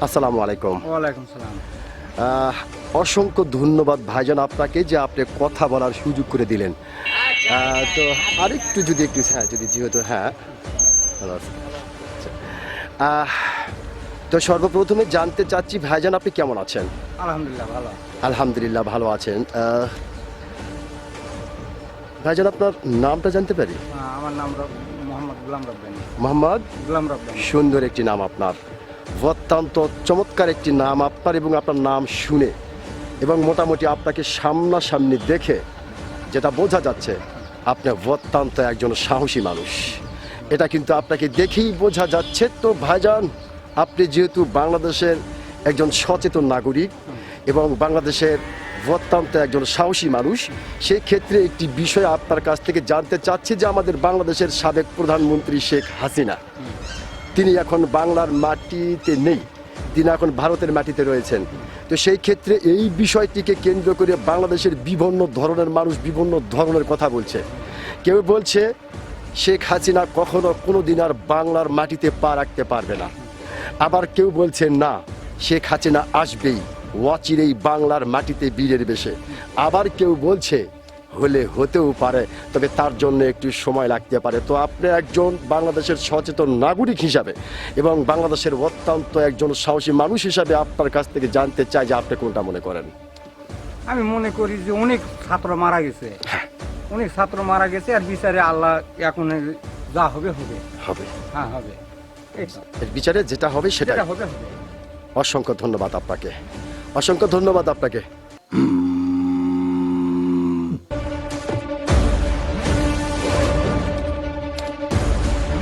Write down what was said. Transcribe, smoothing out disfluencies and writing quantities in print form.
আসসালামু আলাইকুম। ওয়ালাইকুম সালাম। অসংখ্য ধন্যবাদ ভাইজান আপনাকে যে আপনি কথা বলার সুযোগ করে দিলেন। তো আরেকটু যদি একটু যদি যেহেতু ভালো আছে। আচ্ছা। আহ, তো সর্বপ্রথমে জানতে চাচ্ছি ভাইজান আপনি কেমন আছেন? আলহামদুলিল্লাহ ভালো। আলহামদুলিল্লাহ ভালো আছেন। ভাইজান আপনার নামটা জানতে পারি? আমার নাম মোহাম্মদ গোলাম রব্বানী। মোহাম্মদ গোলাম রব্বানী। সুন্দর একটি নাম আপনার, অত্যন্ত চমৎকার একটি নাম আপনার, এবং আপনার নাম শুনে এবং মোটামুটি আপনাকে সামনাসামনি দেখে যেটা বোঝা যাচ্ছে আপনি অত্যন্ত একজন সাহসী মানুষ। এটা কিন্তু আপনাকে দেখেই বোঝা যাচ্ছে। তো ভাইজান আপনি যেহেতু বাংলাদেশের একজন সচেতন নাগরিক এবং বাংলাদেশের অত্যন্ত একজন সাহসী মানুষ, সেই ক্ষেত্রে একটি বিষয় আপনার কাছ থেকে জানতে চাচ্ছি যে আমাদের বাংলাদেশের সাবেক প্রধানমন্ত্রী শেখ হাসিনা, তিনি এখন বাংলার মাটিতে নেই, তিনি এখন ভারতের মাটিতে রয়েছেন। তো সেই ক্ষেত্রে এই বিষয়টিকে কেন্দ্র করে বাংলাদেশের বিভিন্ন ধরনের মানুষ বিভিন্ন ধরনের কথা বলছে। কেউ বলছে শেখ হাসিনা কখনো কোনো দিন আর বাংলার মাটিতে পা রাখতে পারবে না, আবার কেউ বলছে না শেখ হাসিনা আসবেই অচিরেই বাংলার মাটিতে বীরের বেশে, আবার কেউ বলছে হলে হতেও পারে, তবে তার জন্য একটু সময় লাগতে পারে। তো আপনি একজন বাংলাদেশের সচেতন নাগরিক হিসাবে এবং বাংলাদেশের অত্যন্ত একজন সাহসী মানুষ হিসাবে আপনার কাছ থেকে জানতে চাই যে আপনি কোনটা মনে করেন? আমি মনে করি যে অনেক ছাত্র মারা গেছে, অনেক ছাত্র মারা গেছে, আর বিচারে আল্লাহ এখন যা হবে হবে হবে। হ্যাঁ হবে, এর বিচারে যেটা হবে সেটা হবে হবে। অসংখ্য ধন্যবাদ আপনাকে, অসংখ্য ধন্যবাদ আপনাকে।